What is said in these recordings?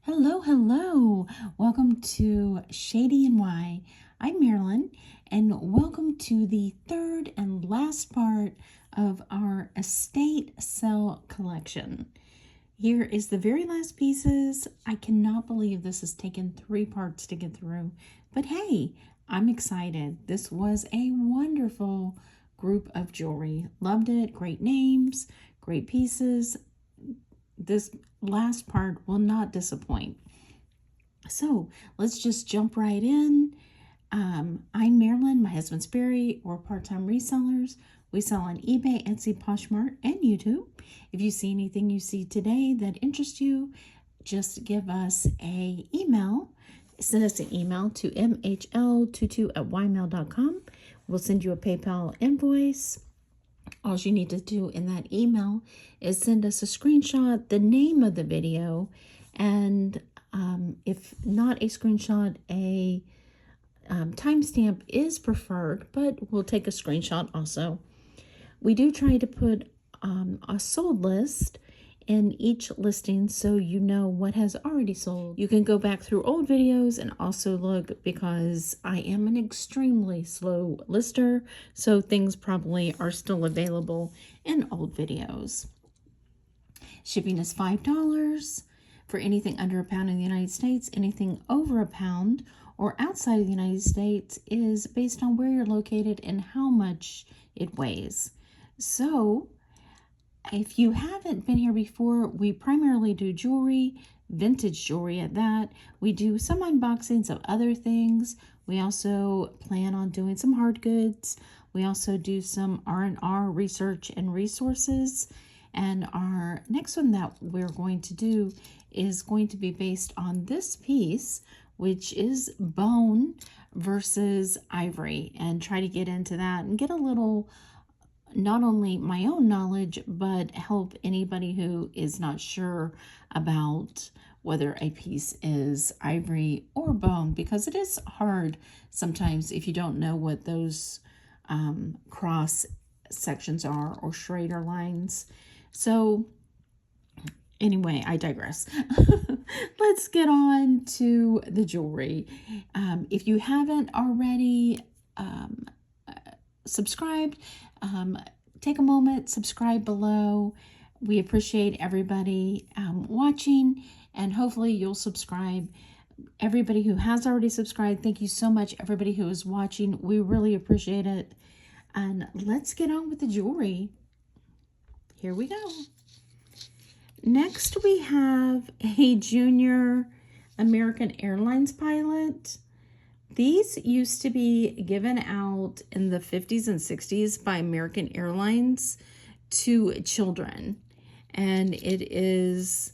Hello, hello. Welcome to Shady and Why. I'm Marilyn, and welcome to the third and last part of our estate sale collection. Here is the very last pieces. I cannot believe this has taken 3 parts to get through, but hey, I'm excited. This was a wonderful group of jewelry. Loved it. Great names, great pieces. This last part will not disappoint. So let's just jump right in. I'm Marilyn, my husband's Barry. We're part-time resellers. We sell on eBay, Etsy, Poshmark, and YouTube. If you see anything you see today that interests you, just give us an email. Send us an email to mhl22@ymail.com. We'll send you a PayPal invoice. All you need to do in that email is send us a screenshot, the name of the video, and if not a screenshot, a timestamp is preferred, but we'll take a screenshot also. We do try to put a sold list in each listing so you know what has already sold. You can go back through old videos and also look, because I am an extremely slow lister, so things probably are still available in old videos. Shipping is $5 for anything under £1 in the United States. Anything over £1 or outside of the United States is based on where you're located and how much it weighs. So if you haven't been here before, we primarily do jewelry, vintage jewelry at that. We do some unboxings of other things. We also plan on doing some hard goods. We also do some R&R, research and resources. And our next one that we're going to do is going to be based on this piece, which is bone versus ivory, and try to get into that and get a little, not only my own knowledge, but help anybody who is not sure about whether a piece is ivory or bone, because it is hard sometimes if you don't know what those cross sections are or Schrader lines. So anyway, I digress. Let's get on to the jewelry. If you haven't already subscribed, take a moment, subscribe below. We appreciate everybody watching, and hopefully you'll subscribe. Everybody who has already subscribed, thank you so much. Everybody who is watching, we really appreciate it. And let's get on with the jewelry. Here we go. Next we have a junior American Airlines pilot. These used to be given out in the 50s and 60s by American Airlines to children. And it is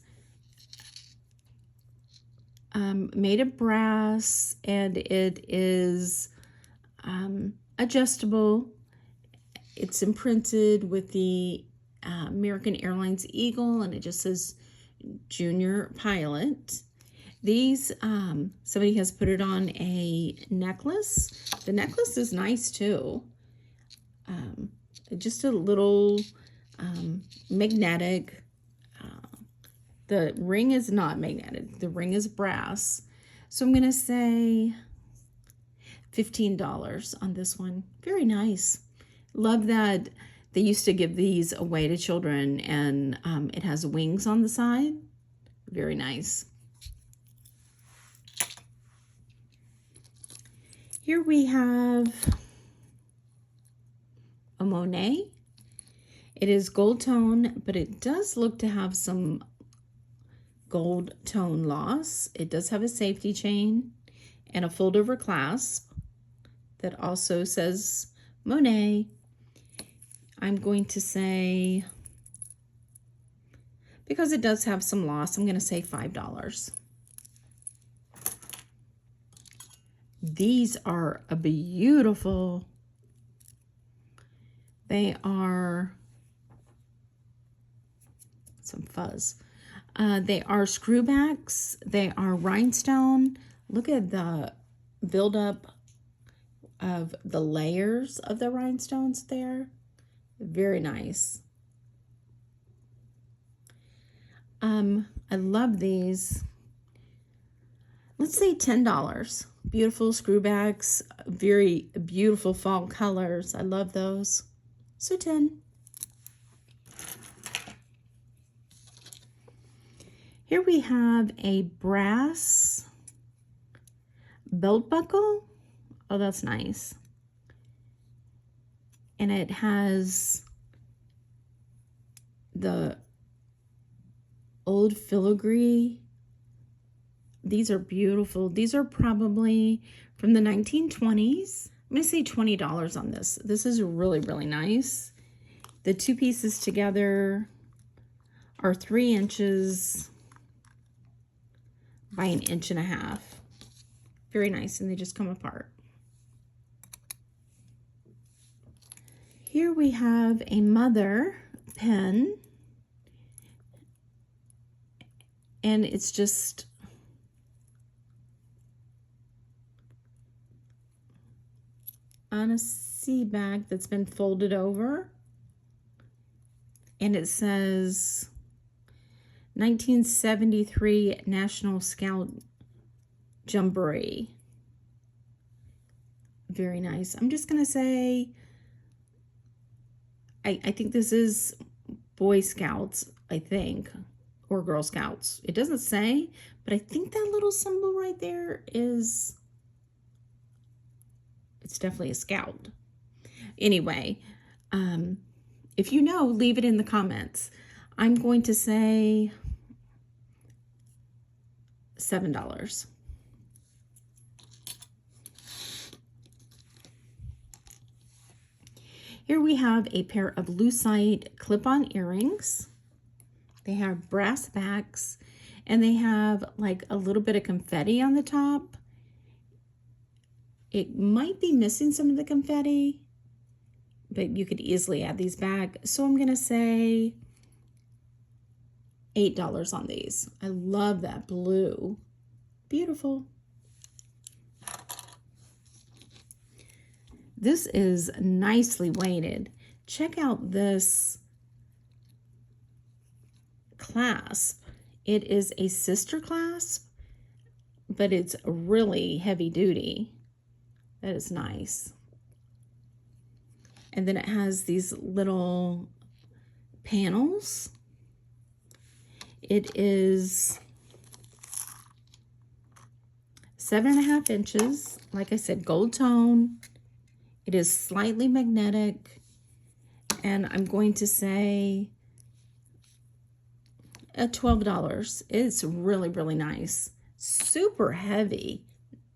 made of brass, and it is adjustable. It's imprinted with the American Airlines eagle, and it just says junior pilot. These, somebody has put it on a necklace. The necklace is nice too. Just a little magnetic. The ring is not magnetic. The ring is brass. So I'm going to say $15 on this one. Very nice. Love that they used to give these away to children, and it has wings on the side. Very nice. Here we have a Monet. It is gold tone, but it does look to have some gold tone loss. It does have a safety chain and a fold over clasp that also says Monet. I'm going to say, because it does have some loss, I'm going to say $5. These are a beautiful, they are some fuzz. They are screwbacks. They are rhinestone. Look at the buildup of the layers of the rhinestones there. Very nice. I love these. let's say $10. Beautiful screwbacks, very beautiful fall colors. I love those. So 10. Here we have a brass belt buckle. Oh, that's nice. And it has the old filigree. These are beautiful. These are probably from the 1920s. I'm going to say $20 on this. This is really, really nice. The two pieces together are 3 inches by 1.5 inches. Very nice, and they just come apart. Here we have a mother pen, and it's just on a sea bag that's been folded over, and it says 1973 National Scout Jamboree. Very nice. I'm just gonna say I think this is Boy Scouts, I think, or Girl Scouts. It doesn't say, but I think that little symbol right there is, it's definitely a scout. Anyway, if you know, leave it in the comments. I'm going to say $7. Here we have a pair of lucite clip-on earrings. They have brass backs, and they have like a little bit of confetti on the top. It might be missing some of the confetti, but you could easily add these back. So I'm gonna say $8 on these. I love that blue. Beautiful. This is nicely weighted. Check out this clasp. It is a sister clasp, but it's really heavy duty. That is nice. And then it has these little panels. It is 7.5 inches. Like I said, gold tone. It is slightly magnetic, and I'm going to say $12. It's really, really nice. Super heavy.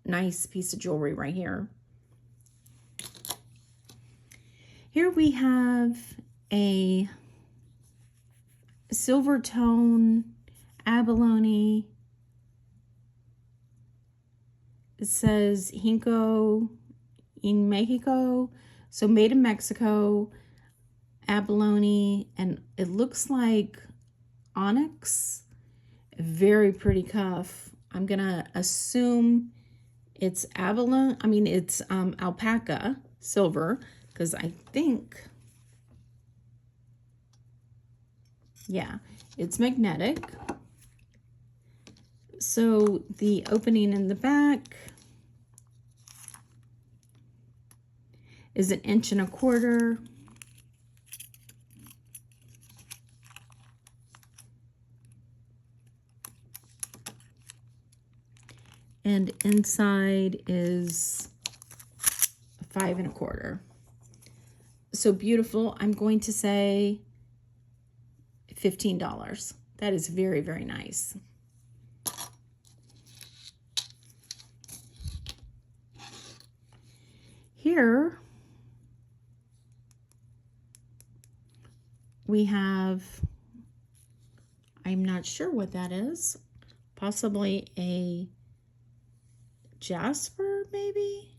Nice piece of jewelry right here. Here we have a silver tone abalone. It says Hinco in Mexico, so made in Mexico, abalone, and it looks like onyx. Very pretty cuff. I'm gonna assume it's abalone. I mean, it's alpaca silver, because I think, yeah, it's magnetic. So the opening in the back is 1.25 inches. And inside is 5.25. So beautiful. I'm going to say $15. That is very, very nice. Here we have, I'm not sure what that is, possibly a jasper, maybe?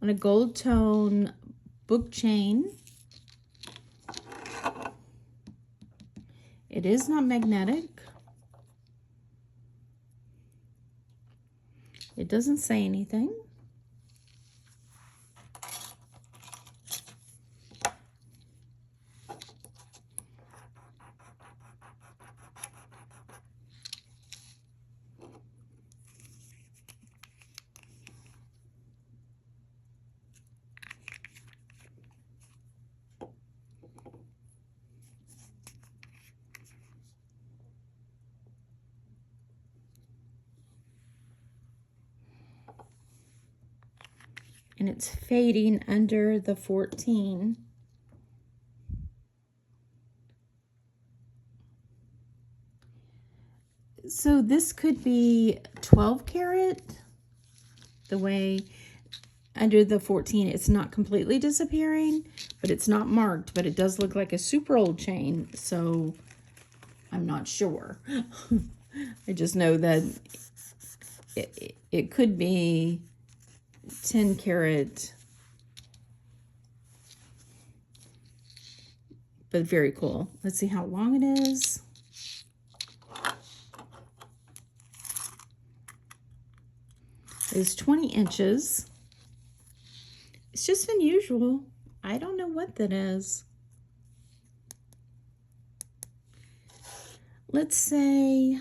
On a gold tone book chain. It is not magnetic. It doesn't say anything. and it's fading under the 14. So this could be 12 karat, the way under the 14 it's not completely disappearing, but it's not marked, but it does look like a super old chain, so I'm not sure. I just know that it could be 10 karat, but very cool. Let's see how long it is. It's 20 inches. It's just unusual. I don't know what that is. Let's say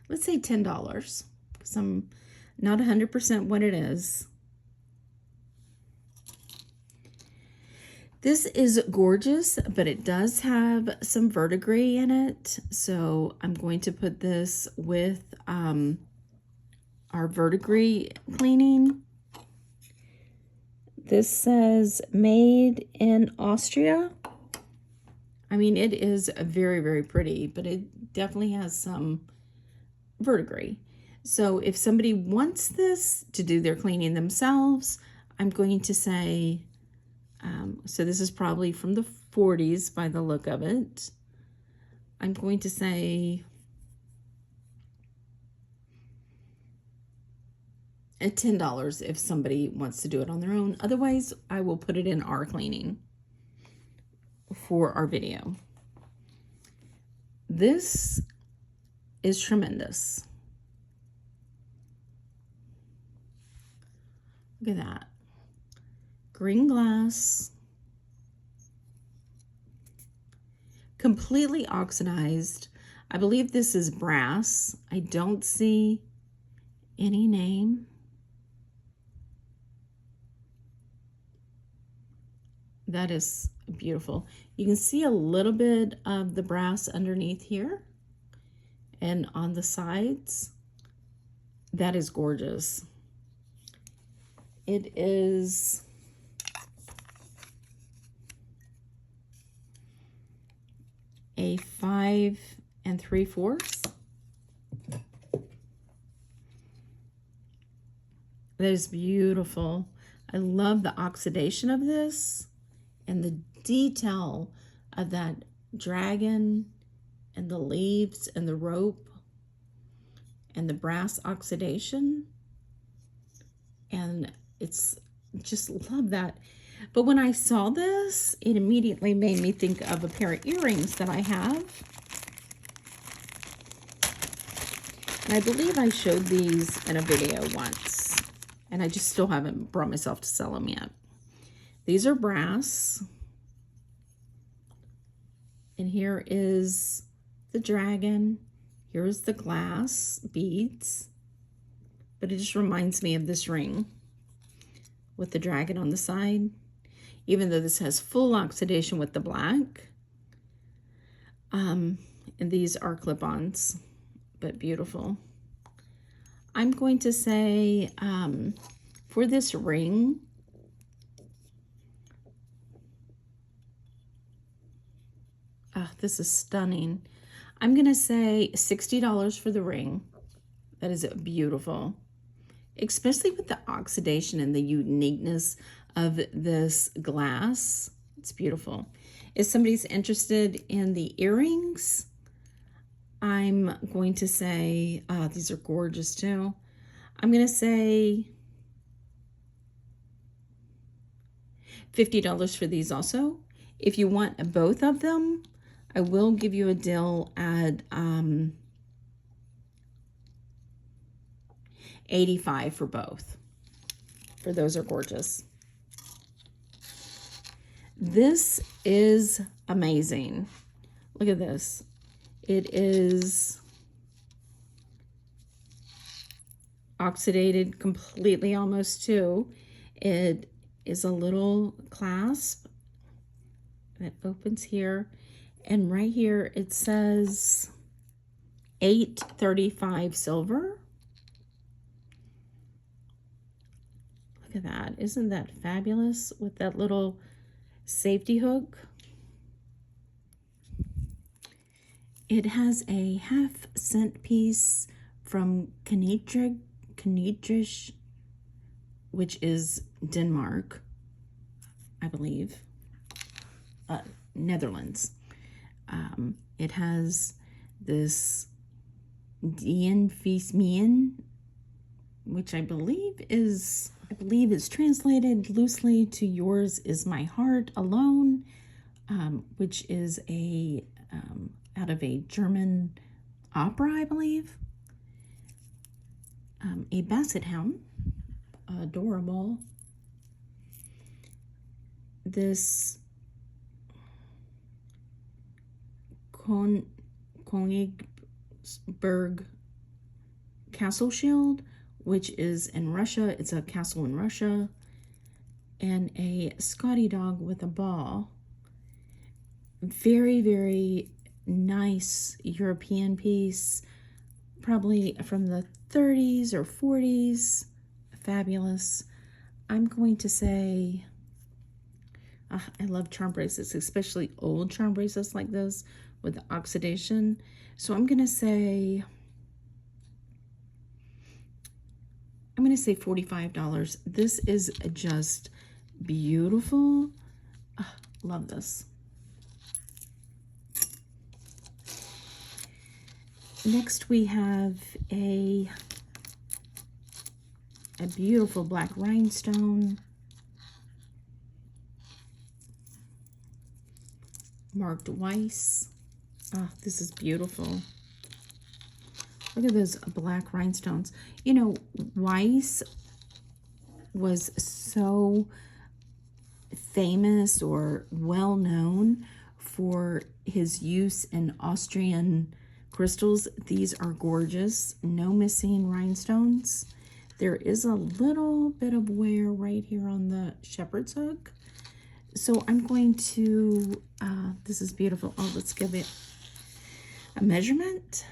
$10, because I'm not 100% what it is. This is gorgeous, but it does have some verdigris in it. So I'm going to put this with our verdigris cleaning. This says made in Austria. I mean, it is very, very pretty, but it definitely has some verdigris. So if somebody wants this to do their cleaning themselves, I'm going to say, so this is probably from the 40s by the look of it. I'm going to say at $10 if somebody wants to do it on their own. Otherwise, I will put it in our cleaning for our video. This is tremendous. Look at that. Green glass. Completely oxidized. I believe this is brass. I don't see any name. That is beautiful. You can see a little bit of the brass underneath here and on the sides. That is gorgeous. It is a 5 3/4. That is beautiful. I love the oxidation of this and the detail of that dragon and the leaves and the rope and the brass oxidation. And it's just love that. But when I saw this, it immediately made me think of a pair of earrings that I have. And I believe I showed these in a video once, and I just still haven't brought myself to sell them yet. These are brass. And here is the dragon. Here is the glass beads. But it just reminds me of this ring with the dragon on the side. Even though this has full oxidation with the black. And these are clip-ons, but beautiful. I'm going to say for this ring, this is stunning. I'm going to say $60 for the ring. That is beautiful, especially with the oxidation and the uniqueness of this glass. It's beautiful. If somebody's interested in the earrings, I'm going to say, these are gorgeous too. I'm going to say $50 for these also. If you want both of them, I will give you a deal at $85 for both. For those are gorgeous. This is amazing. Look at this. It is oxidated completely almost too. It is a little clasp that opens here. And right here it says 835 silver. Look at that. Isn't that fabulous with that little safety hook? It has a 1/2 cent piece from Knedrig, which is Denmark, I believe, Netherlands. It has this Dien Vies Mien, which I believe is translated loosely to Yours is My Heart Alone, which is a out of a German opera, I believe. A basset hound, adorable. This Königsberg castle shield, which is in Russia. It's a castle in Russia. And a Scotty dog with a ball. Very, very nice European piece. Probably from the 30s or 40s. Fabulous. I'm going to say, I love charm bracelets, especially old charm bracelets like this with the oxidation. So I'm going to say $45. This is just beautiful. Love this. Next we have a beautiful black rhinestone marked Weiss. This is beautiful. Look at those black rhinestones. You know, Weiss was so famous or well known for his use in Austrian crystals. These are gorgeous. No missing rhinestones. There is a little bit of wear right here on the shepherd's hook. So I'm going to, this is beautiful. Oh, let's give it a measurement.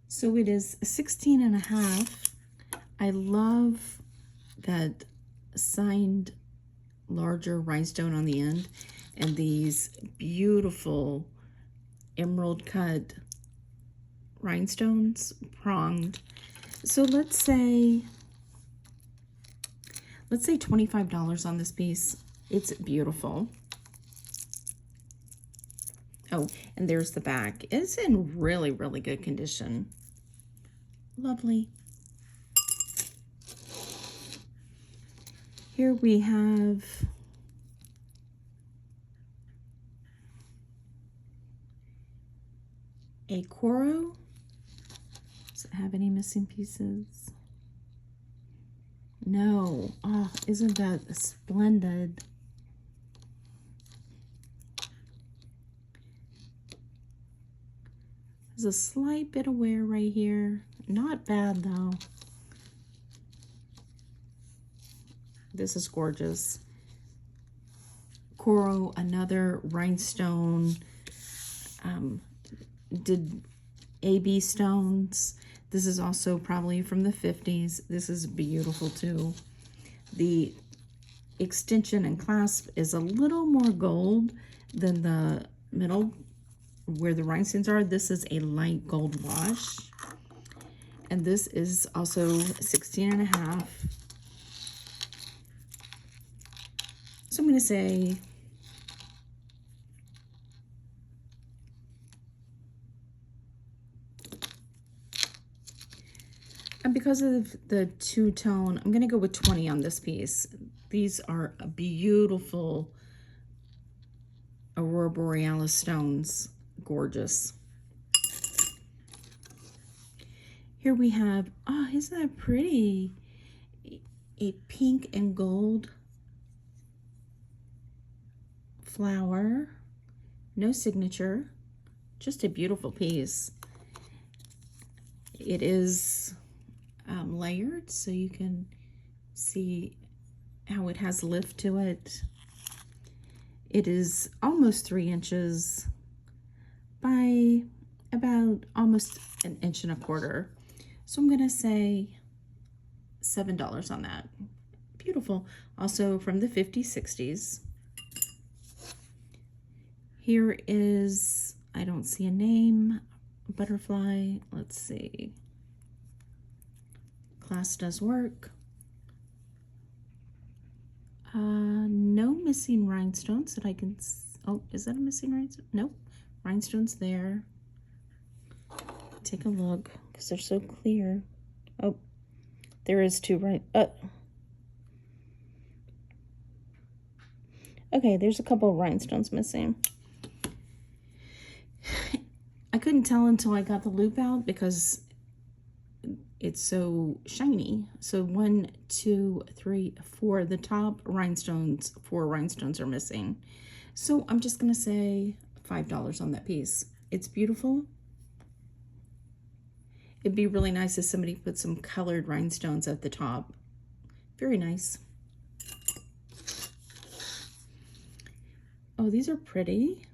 So it is 16.5. I love that signed larger rhinestone on the end and these beautiful emerald cut rhinestones, pronged. So let's say $25 on this piece. It's beautiful. Oh, and there's the back. It's in really, really good condition. Lovely. Here we have a coral. Does it have any missing pieces? No. Oh, isn't that splendid? There's a slight bit of wear right here. Not bad though. This is gorgeous. Coral, another rhinestone. Did AB stones. This is also probably from the 50s. This is beautiful too. The extension and clasp is a little more gold than the middle where the rhinestones are. This is a light gold wash. And this is also 16.5. So I'm going to say and because of the two-tone, I'm going to go with 20 on this piece. These are beautiful Aurora Borealis stones. Gorgeous. Here we have, oh, isn't that pretty? A pink and gold flower. No signature. Just a beautiful piece. It is layered, so you can see how it has lift to it. It is almost 3 inches by about almost 1.25 inches. So I'm gonna say $7 on that. Beautiful. Also from the 50s, 60s. Here is, I don't see a name, butterfly. Let's see. Class does work. No missing rhinestones that I can, oh, is that a missing rhinestone? Nope, rhinestones there. Take a look, because they're so clear. Oh, there is 2 right, okay, there's a couple of rhinestones missing. I couldn't tell until I got the loop out because it's so shiny. So 1, 2, 3, 4, the top rhinestones, 4 rhinestones are missing. So I'm just gonna say $5 on that piece. It's beautiful. It'd be really nice if somebody put some colored rhinestones at the top. Very nice. Oh, these are pretty.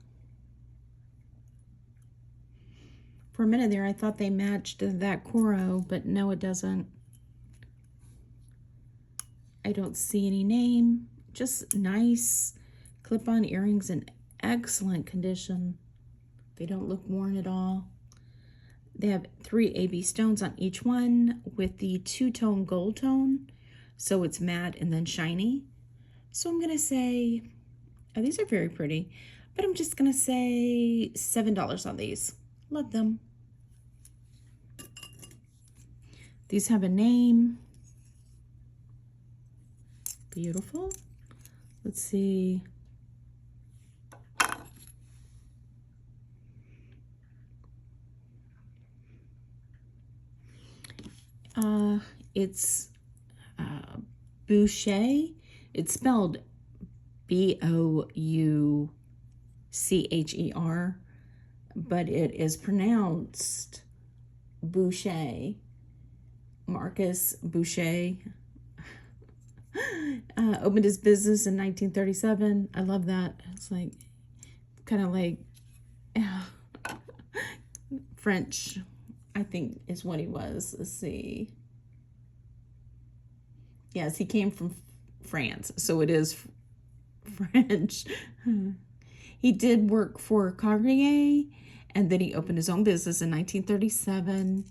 For a minute there, I thought they matched that coral, but no, it doesn't. I don't see any name. Just nice clip-on earrings in excellent condition. They don't look worn at all. They have 3 AB stones on each one with the 2-tone gold tone. So it's matte and then shiny. So I'm gonna say, oh, these are very pretty, but I'm just gonna say $7 on these. Love them. These have a name. Beautiful. Let's see. It's Boucher. It's spelled B-O-U-C-H-E-R, but it is pronounced Boucher. Marcus Boucher opened his business in 1937. I love that. It's like kind of like French, I think is what he was. Let's see. Yes, he came from France, so it is French. He did work for Cartier, and then he opened his own business in 1937.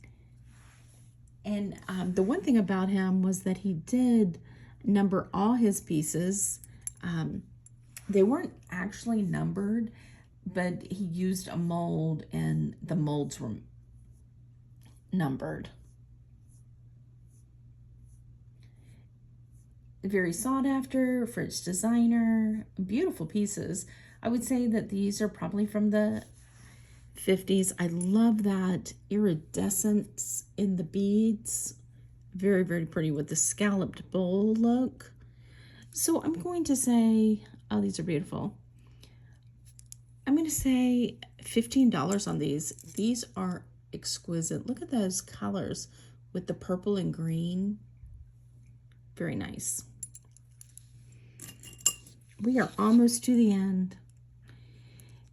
And the one thing about him was that he did number all his pieces. They weren't actually numbered, but he used a mold, and the molds were numbered. Very sought after, French designer, beautiful pieces. I would say that these are probably from the 50s. I love that iridescence in the beads. Very, very pretty with the scalloped bowl look. So I'm going to say, oh, these are beautiful. I'm going to say $15 on these. These are exquisite. Look at those colors with the purple and green. Very nice. We are almost to the end.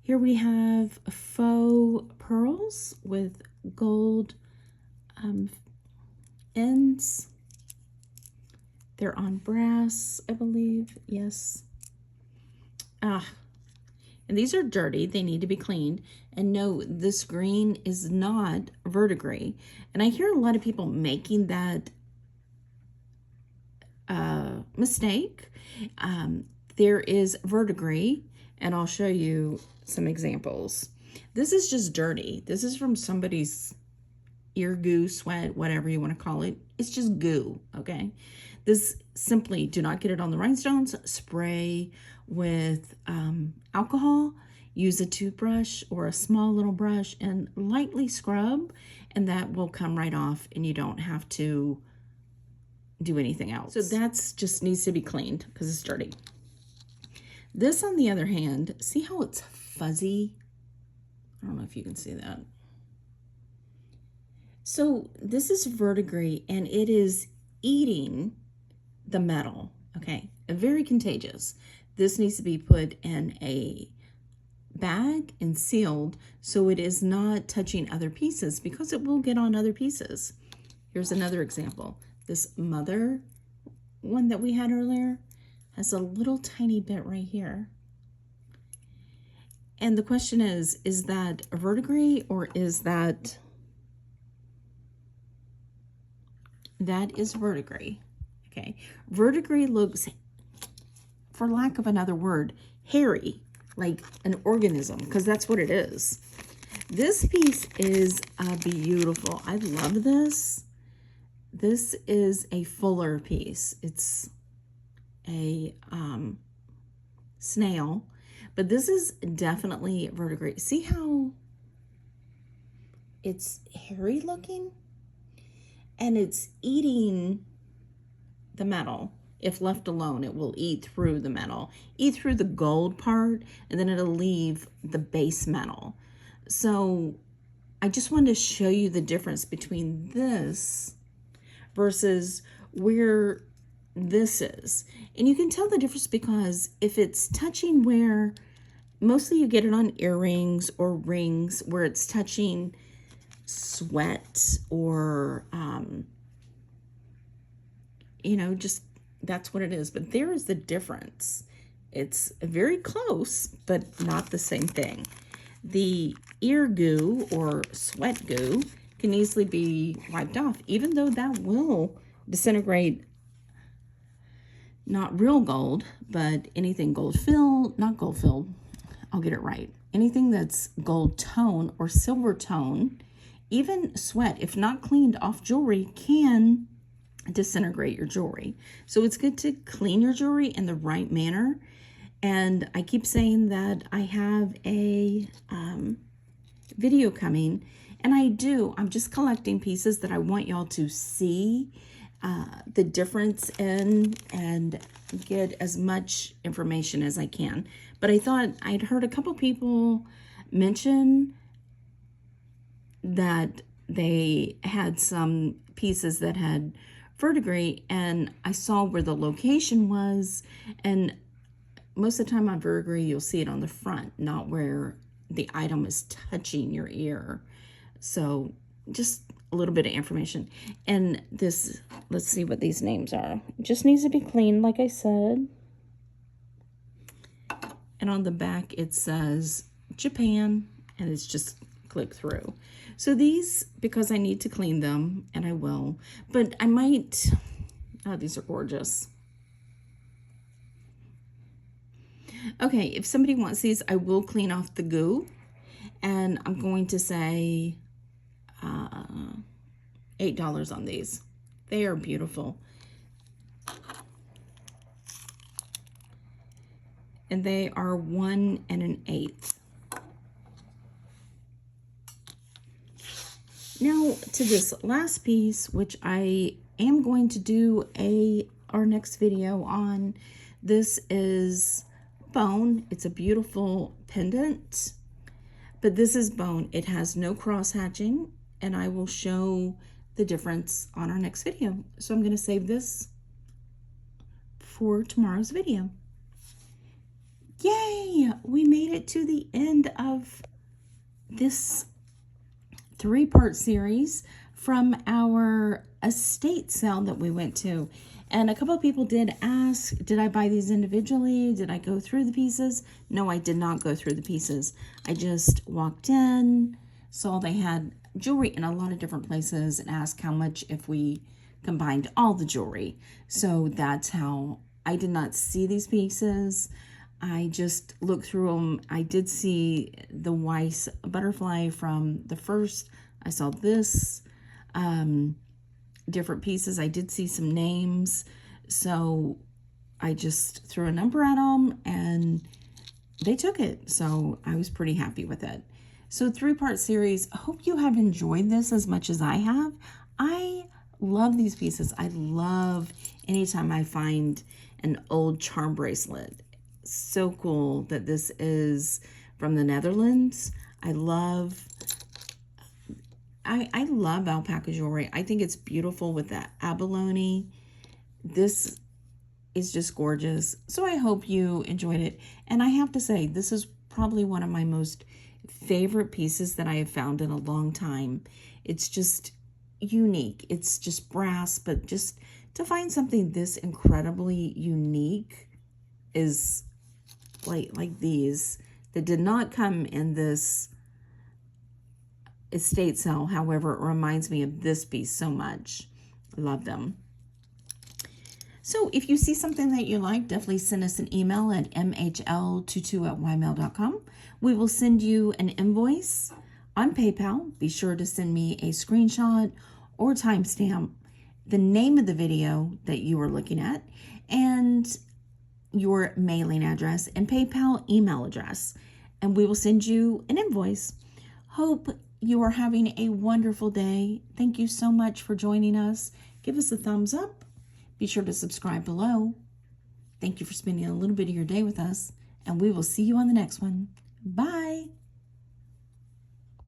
Here we have faux pearls with gold ends. They're on brass, I believe. Yes. And these are dirty. They need to be cleaned. And no, this green is not verdigris. And I hear a lot of people making that mistake. There is verdigris, and I'll show you some examples. This is just dirty. This is from somebody's ear goo, sweat, whatever you want to call it. It's just goo, okay? This simply, do not get it on the rhinestones. Spray with alcohol. Use a toothbrush or a small little brush and lightly scrub, and that will come right off, and you don't have to do anything else. So that's just needs to be cleaned because it's dirty. This, on the other hand, see how it's fuzzy? I don't know if you can see that. So this is verdigris, and it is eating the metal, okay? Very contagious. This needs to be put in a bag and sealed so it is not touching other pieces, because it will get on other pieces. Here's another example. This mother one that we had earlier has a little tiny bit right here. And the question is that a verdigris or is that is verdigris? Okay, verdigris looks, for lack of another word, hairy, like an organism, because that's what it is. This piece is beautiful. I love this. This is a fuller piece. It's a snail, but this is definitely verdigris. See how it's hairy looking? And it's eating the metal. If left alone, it will eat through the metal, eat through the gold part, and then it'll leave the base metal. So I just wanted to show you the difference between this versus where this is. And you can tell the difference because if it's touching where, mostly you get it on earrings or rings, where it's touching sweat or, you know, just that's what it is. But there is the difference. It's very close, but not the same thing. The ear goo or sweat goo can easily be wiped off, even though that will disintegrate. Not real gold, but anything gold filled, not gold filled, I'll get it right. Anything that's gold tone or silver tone, even sweat, if not cleaned off jewelry, can disintegrate your jewelry. So it's good to clean your jewelry in the right manner. And I keep saying that I have a video coming, and I do. I'm just collecting pieces that I want y'all to see the difference in and get as much information as I can. But I thought I'd heard a couple people mention that they had some pieces that had verdigris, and I saw where the location was, and most of the time on verdigris you'll see it on the front, not where the item is touching your ear. So just a little bit of information. And this, let's see what these names are. It just needs to be cleaned, like I said. And on the back it says Japan, and it's just click through. So these, because I need to clean them, and I will, but I might, oh, these are gorgeous. Okay, if somebody wants these, I will clean off the goo, and I'm going to say $8 on these. They are beautiful. And they are 1 1/8. Now to this last piece, which I am going to do our next video on. This is bone. It's a beautiful pendant, but this is bone. It has no cross hatching, and I will show the difference on our next video. So I'm going to save this for tomorrow's video. Yay! We made it to the end of this 3-part series from our estate sale that we went to. And a couple of people did ask, did I buy these individually? Did I go through the pieces? No, I did not go through the pieces. I just walked in, saw they had jewelry in a lot of different places, and asked how much if we combined all the jewelry. So that's how I did not see these pieces. I just looked through them. I did see the Weiss butterfly from the first. I saw this, different pieces. I did see some names. So I just threw a number at them and they took it. So I was pretty happy with it. So 3-part series. I hope you have enjoyed this as much as I have. I love these pieces. I love anytime I find an old charm bracelet. So cool that this is from the Netherlands. I love alpaca jewelry. I think it's beautiful with that abalone. This is just gorgeous. So I hope you enjoyed it. And I have to say, this is probably one of my most favorite pieces that I have found in a long time. It's just unique. It's just brass, but just to find something this incredibly unique is like these that did not come in this estate sale. However, it reminds me of this piece so much. Love them. So if you see something that you like, definitely send us an email at mhl22@ymail.com. We will send you an invoice on PayPal. Be sure to send me a screenshot or timestamp, the name of the video that you are looking at, and your mailing address and PayPal email address, and we will send you an invoice. Hope you are having a wonderful day. Thank you so much for joining us. Give us a thumbs up. Be sure to subscribe below. Thank you for spending a little bit of your day with us, and we will see you on the next one. Bye.